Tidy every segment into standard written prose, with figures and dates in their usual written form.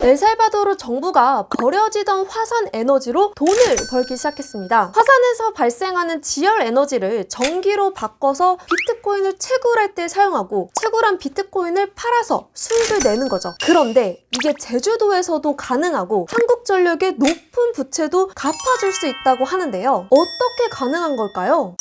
엘살바도르 정부가 버려지던 화산 에너지로 돈을 벌기 시작했습니다. 화산에서 발생하는 지열 에너지를 전기로 바꿔서 비트코인을 채굴할 때 사용하고 채굴한 비트코인을 팔아서 수익을 내는 거죠. 그런데 이게 제주도에서도 가능하고 한국전력의 높은 부채도 갚아줄 수 있다고 하는데요. 어떻게 가능한 걸까요?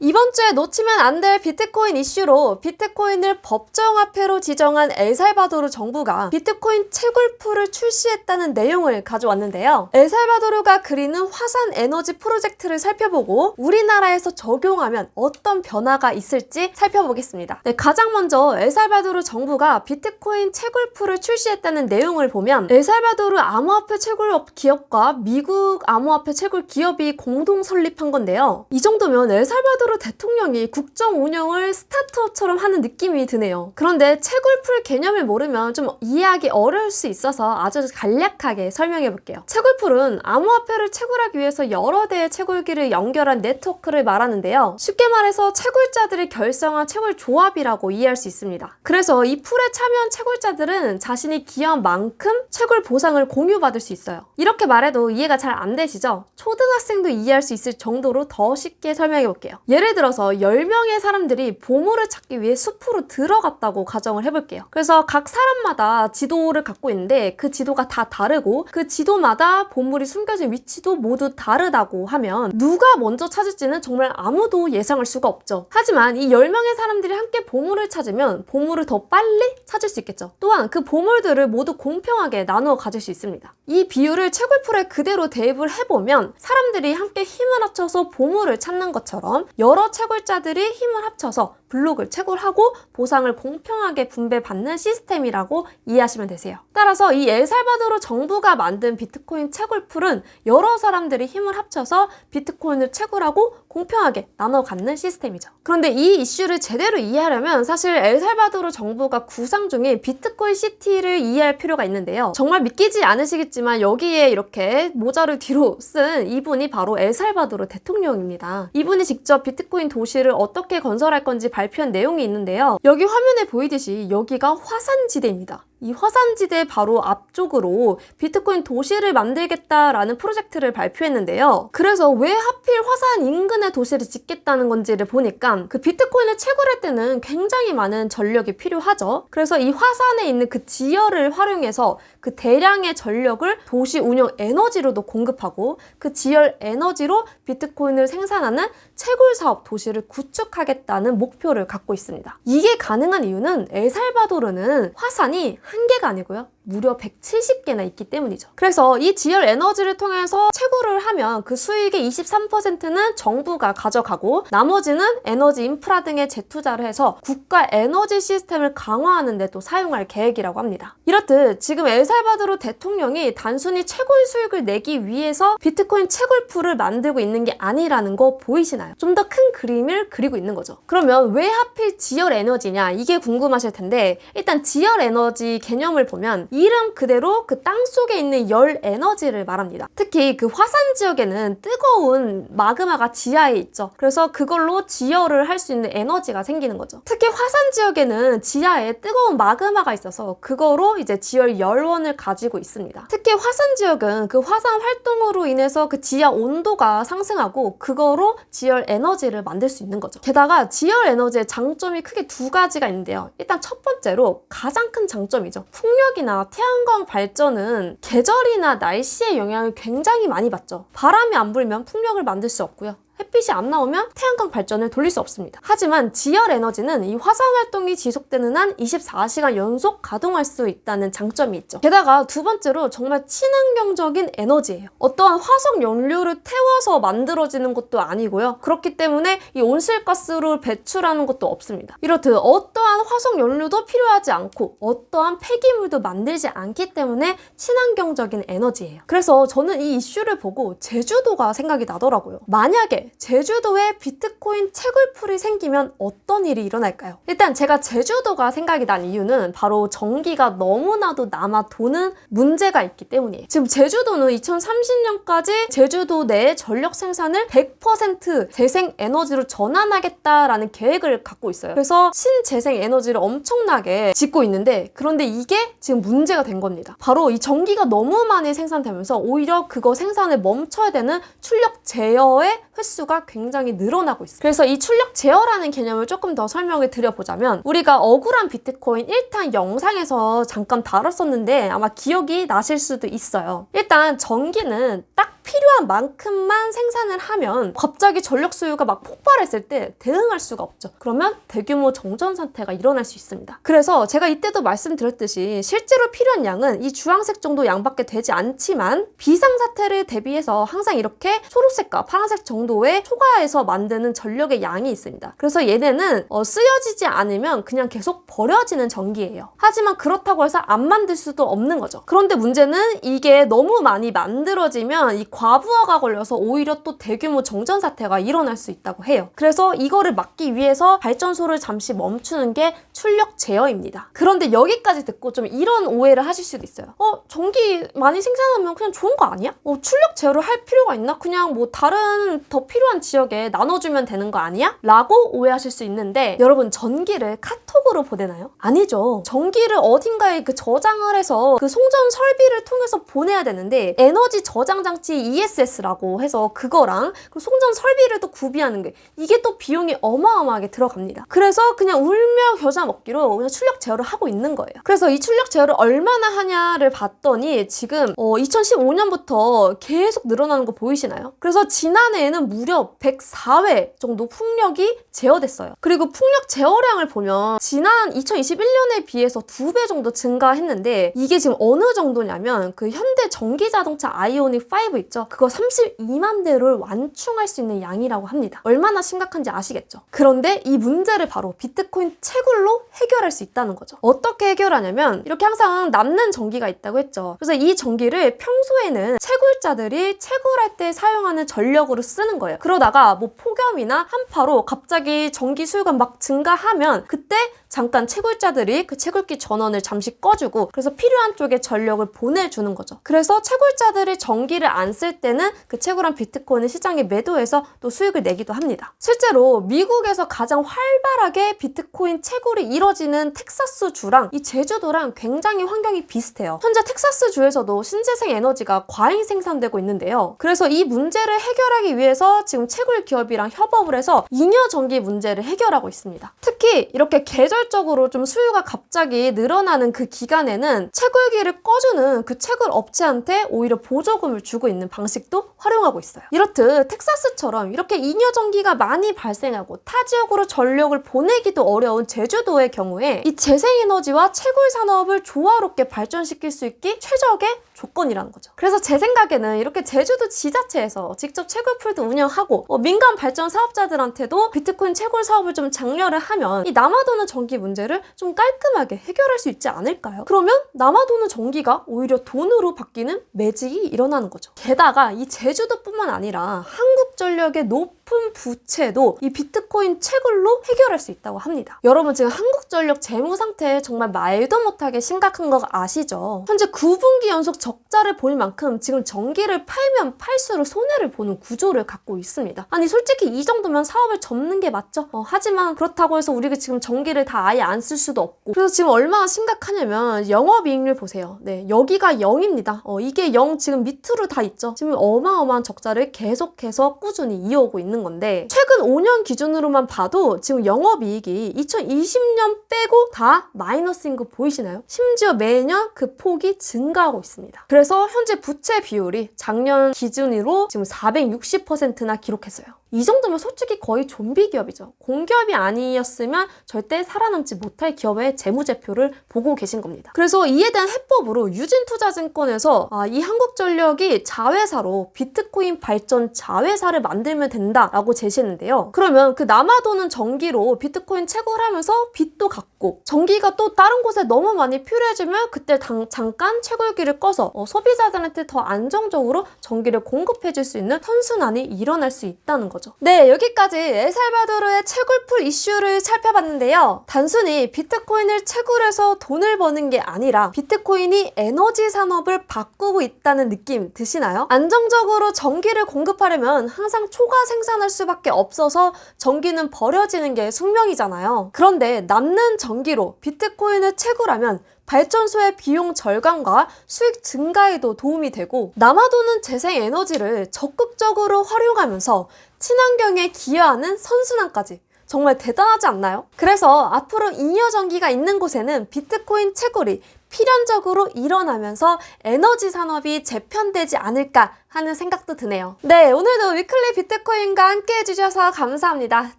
이번 주에 놓치면 안 될 비트코인 이슈로 비트코인을 법정화폐로 지정한 엘살바도르 정부가 비트코인 채굴풀을 출시했다는 내용을 가져왔는데요. 엘살바도르가 그리는 화산 에너지 프로젝트를 살펴보고 우리나라에서 적용하면 어떤 변화가 있을지 살펴보겠습니다. 네, 가장 먼저 엘살바도르 정부가 비트코인 채굴풀을 출시했다는 내용을 보면 엘살바도르 암호화폐 채굴업 기업과 미국 암호화폐 채굴 기업이 공동 설립한 건데요. 이 정도면 엘살바도르 대통령이 국정 운영을 스타트업처럼 하는 느낌이 드네요. 그런데 채굴풀 개념을 모르면 좀 이해하기 어려울 수 있어서 아주 간략하게 설명해 볼게요. 채굴풀은 암호화폐를 채굴하기 위해서 여러 대의 채굴기를 연결한 네트워크를 말하는데요. 쉽게 말해서 채굴자들이 결성한 채굴 조합이라고 이해할 수 있습니다. 그래서 이 풀에 참여한 채굴자들은 자신이 기여한 만큼 채굴 보상을 공유받을 수 있어요. 이렇게 말해도 이해가 잘 안 되시죠? 초등학생도 이해할 수 있을 정도로 더 쉽게 설명해 볼게요. 예를 들어서 10명의 사람들이 보물을 찾기 위해 숲으로 들어갔다고 가정을 해볼게요. 그래서 각 사람마다 지도를 갖고 있는데 그 지도가 다 다르고 그 지도마다 보물이 숨겨진 위치도 모두 다르다고 하면 누가 먼저 찾을지는 정말 아무도 예상할 수가 없죠. 하지만 이 10명의 사람들이 함께 보물을 찾으면 보물을 더 빨리 찾을 수 있겠죠. 또한 그 보물들을 모두 공평하게 나누어 가질 수 있습니다. 이 비율을 채굴풀에 그대로 대입을 해보면 사람들이 함께 힘을 합쳐서 보물을 찾는 것처럼 여러 채굴자들이 힘을 합쳐서 블록을 채굴하고 보상을 공평하게 분배받는 시스템이라고 이해하시면 되세요. 따라서 이 엘살바도르 정부가 만든 비트코인 채굴풀은 여러 사람들이 힘을 합쳐서 비트코인을 채굴하고 공평하게 나눠 갖는 시스템이죠. 그런데 이 이슈를 제대로 이해하려면 사실 엘살바도르 정부가 구상 중인 비트코인 시티를 이해할 필요가 있는데요. 정말 믿기지 않으시겠지만 여기에 이렇게 모자를 뒤로 쓴 이분이 바로 엘살바도르 대통령입니다. 이분이 직접 비트코인 도시를 어떻게 건설할 건지 발표한 내용이 있는데요. 여기 화면에 보이듯이 여기가 화산지대입니다. 이 화산지대 바로 앞쪽으로 비트코인 도시를 만들겠다라는 프로젝트를 발표했는데요. 그래서 왜 하필 화산 인근에 도시를 짓겠다는 건지를 보니까 그 비트코인을 채굴할 때는 굉장히 많은 전력이 필요하죠. 그래서 이 화산에 있는 그 지열을 활용해서 그 대량의 전력을 도시 운영 에너지로도 공급하고 그 지열 에너지로 비트코인을 생산하는 채굴 사업 도시를 구축하겠다는 목표를 갖고 있습니다. 이게 가능한 이유는 엘살바도르는 화산이 한 개가 아니고요. 무려 170개나 있기 때문이죠. 그래서 이 지열 에너지를 통해서 채굴을 하면 그 수익의 23%는 정부가 가져가고 나머지는 에너지 인프라 등에 재투자를 해서 국가 에너지 시스템을 강화하는 데 또 사용할 계획이라고 합니다. 이렇듯 지금 엘살바도르 대통령이 단순히 채굴 수익을 내기 위해서 비트코인 채굴풀을 만들고 있는 게 아니라는 거 보이시나요? 좀 더 큰 그림을 그리고 있는 거죠. 그러면 왜 하필 지열 에너지냐 이게 궁금하실 텐데 일단 지열 에너지 개념을 보면 이름 그대로 그 땅 속에 있는 열 에너지를 말합니다. 특히 그 화산 지역에는 뜨거운 마그마가 지하에 있죠. 그래서 그걸로 지열을 할 수 있는 에너지가 생기는 거죠. 특히 화산 지역에는 지하에 뜨거운 마그마가 있어서 그거로 이제 지열 열원을 가지고 있습니다. 특히 화산 지역은 그 화산 활동으로 인해서 그 지하 온도가 상승하고 그거로 지열 에너지를 만들 수 있는 거죠. 게다가 지열 에너지의 장점이 크게 두 가지가 있는데요. 일단 첫 번째로 가장 큰 장점이죠. 풍력이나 태양광 발전은 계절이나 날씨의 영향을 굉장히 많이 받죠. 바람이 안 불면 풍력을 만들 수 없고요. 햇빛이 안 나오면 태양광 발전을 돌릴 수 없습니다. 하지만 지열 에너지는 이 화산 활동이 지속되는 한 24시간 연속 가동할 수 있다는 장점이 있죠. 게다가 두 번째로 정말 친환경적인 에너지예요. 어떠한 화석 연료를 태워서 만들어지는 것도 아니고요. 그렇기 때문에 이 온실가스를 배출하는 것도 없습니다. 이렇듯 어떠한 화석 연료도 필요하지 않고 어떠한 폐기물도 만들지 않기 때문에 친환경적인 에너지예요. 그래서 저는 이 이슈를 보고 제주도가 생각이 나더라고요. 만약에 제주도에 비트코인 채굴풀이 생기면 어떤 일이 일어날까요? 일단 제가 제주도가 생각이 난 이유는 바로 전기가 너무나도 남아 도는 문제가 있기 때문이에요. 지금 제주도는 2030년까지 제주도 내 전력 생산을 100% 재생에너지로 전환하겠다라는 계획을 갖고 있어요. 그래서 신재생에너지를 엄청나게 짓고 있는데, 그런데 이게 지금 문제가 된 겁니다. 바로 이 전기가 너무 많이 생산되면서 오히려 그거 생산을 멈춰야 되는 출력 제어의 횟수가 굉장히 늘어나고 있어요. 그래서 이 출력 제어라는 개념을 조금 더 설명을 드려보자면, 우리가 억울한 비트코인 1탄 영상에서 잠깐 다뤘었는데 아마 기억이 나실 수도 있어요. 일단 전기는 딱 필요한 만큼만 생산을 하면 갑자기 전력 수요가 막 폭발했을 때 대응할 수가 없죠. 그러면 대규모 정전 상태가 일어날 수 있습니다. 그래서 제가 이때도 말씀드렸듯이 실제로 필요한 양은 이 주황색 정도 양밖에 되지 않지만, 비상사태를 대비해서 항상 이렇게 초록색과 파란색 정도의 초과해서 만드는 전력의 양이 있습니다. 그래서 얘네는 쓰여지지 않으면 그냥 계속 버려지는 전기예요. 하지만 그렇다고 해서 안 만들 수도 없는 거죠. 그런데 문제는 이게 너무 많이 만들어지면 이 과부하가 걸려서 오히려 또 대규모 정전 사태가 일어날 수 있다고 해요. 그래서 이거를 막기 위해서 발전소를 잠시 멈추는 게 출력 제어입니다. 그런데 여기까지 듣고 좀 이런 오해를 하실 수도 있어요. 전기 많이 생산하면 그냥 좋은 거 아니야? 출력 제어를 할 필요가 있나? 그냥 뭐 다른 더 필요한 지역에 나눠주면 되는 거 아니야? 라고 오해하실 수 있는데, 여러분 전기를 카톡으로 보내나요? 아니죠. 전기를 어딘가에 저장을 해서 그 송전 설비를 통해서 보내야 되는데, 에너지 저장 장치 ESS라고 해서 그거랑 그 송전 설비를 또 구비하는 게, 이게 또 비용이 어마어마하게 들어갑니다. 그래서 그냥 울며 겨자 먹기로 그냥 출력 제어를 하고 있는 거예요. 그래서 이 출력 제어를 얼마나 하냐를 봤더니 지금 2015년부터 계속 늘어나는 거 보이시나요? 그래서 지난해에는 무려 104회 정도 풍력이 제어됐어요. 그리고 풍력 제어량을 보면 지난 2021년에 비해서 2배 정도 증가했는데, 이게 지금 어느 정도냐면 그 현대 전기자동차 아이오닉 5 있죠? 그거 32만 대를 완충할 수 있는 양이라고 합니다. 얼마나 심각한지 아시겠죠? 그런데 이 문제를 바로 비트코인 채굴로 해결할 수 있다는 거죠. 어떻게 해결하냐면, 이렇게 항상 남는 전기가 있다고 했죠. 그래서 이 전기를 평소에는 채굴자들이 채굴할 때 사용하는 전력으로 쓰는 거예요. 그러다가 뭐 폭염이나 한파로 갑자기 전기 수요가 막 증가하면 그때 잠깐 채굴자들이 그 채굴기 전원을 잠시 꺼주고, 그래서 필요한 쪽에 전력을 보내주는 거죠. 그래서 채굴자들이 전기를 안 쓸 때는 그 채굴한 비트코인을 시장에 매도해서 또 수익을 내기도 합니다. 실제로 미국에서 가장 활발하게 비트코인 채굴이 이뤄지는 텍사스 주랑 이 제주도랑 굉장히 환경이 비슷해요. 현재 텍사스 주에서도 신재생 에너지가 과잉 생산되고 있는데요. 그래서 이 문제를 해결하기 위해서 지금 채굴 기업이랑 협업을 해서 잉여 전기 문제를 해결하고 있습니다. 특히 이렇게 계절적으로 좀 수요가 갑자기 늘어나는 그 기간에는 채굴기를 꺼주는 그 채굴 업체한테 오히려 보조금을 주고 있는 방식도 활용하고 있어요. 이렇듯 텍사스처럼 이렇게 잉여 전기가 많이 발생하고 타 지역으로 전력을 보내기도 어려운 제주도의 경우에 이 재생에너지와 채굴 산업을 조화롭게 발전시킬 수 있기 최적의 조건이라는 거죠. 그래서 제 생각에는 이렇게 제주도 지자체에서 직접 채굴풀도 운영하고 민간 발전 사업자들한테도 비트코인 채굴 사업을 좀 장려를 하면 이 남아도는 전기 문제를 좀 깔끔하게 해결할 수 있지 않을까요? 그러면 남아도는 전기가 오히려 돈으로 바뀌는 매직이 일어나는 거죠. 게다가 이 제주도뿐만 아니라 한국전력의 높은 부채도 이 비트코인 채굴로 해결할 수 있다고 합니다. 여러분 지금 한국전력 재무 상태 정말 말도 못하게 심각한 거 아시죠? 현재 9분기 연속 적자를 볼 만큼 지금 전기를 팔면 팔수록 손해를 보는 구조를 갖고 있습니다. 아니 솔직히 이 정도면 사업을 접는 게 맞죠? 하지만 그렇다고 해서 우리가 지금 전기를 다 아예 안 쓸 수도 없고, 그래서 지금 얼마나 심각하냐면 영업이익률 보세요. 네, 여기가 0입니다. 이게 0 지금 밑으로 다 있죠. 지금 어마어마한 적자를 계속해서 꾸준히 이어오고 있는 건데, 최근 5년 기준으로만 봐도 지금 영업이익이 2020년 빼고 다 마이너스인 거 보이시나요? 심지어 매년 그 폭이 증가하고 있습니다. 그래서 현재 부채 비율이 작년 기준으로 지금 460%나 기록했어요. 이 정도면 솔직히 거의 좀비 기업이죠. 공기업이 아니었으면 절대 살아남지 못할 기업의 재무제표를 보고 계신 겁니다. 그래서 이에 대한 해법으로 유진투자증권에서 이 한국전력이 자회사로 비트코인 발전 자회사를 만들면 된다라고 제시했는데요. 그러면 그 남아도는 전기로 비트코인 채굴하면서 빚도 갚고 있고 전기가 또 다른 곳에 너무 많이 필요해지면 그때 잠깐 채굴기를 꺼서 소비자들한테 더 안정적으로 전기를 공급해줄 수 있는 선순환이 일어날 수 있다는 거죠. 네, 여기까지 엘살바도르의 채굴풀 이슈를 살펴봤는데요. 단순히 비트코인을 채굴해서 돈을 버는 게 아니라 비트코인이 에너지 산업을 바꾸고 있다는 느낌 드시나요? 안정적으로 전기를 공급하려면 항상 초과 생산할 수밖에 없어서 전기는 버려지는 게 숙명이잖아요. 그런데 남는 전기로 비트코인을 채굴하면 발전소의 비용 절감과 수익 증가에도 도움이 되고 남아도는 재생에너지를 적극적으로 활용하면서 친환경에 기여하는 선순환까지 정말 대단하지 않나요? 그래서 앞으로 잉여 전기가 있는 곳에는 비트코인 채굴이 필연적으로 일어나면서 에너지 산업이 재편되지 않을까 하는 생각도 드네요. 네, 오늘도 위클리 비트코인과 함께 해주셔서 감사합니다.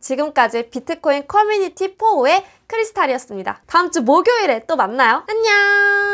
지금까지 비트코인 커뮤니티 4의 크리스탈이었습니다. 다음 주 목요일에 또 만나요. 안녕!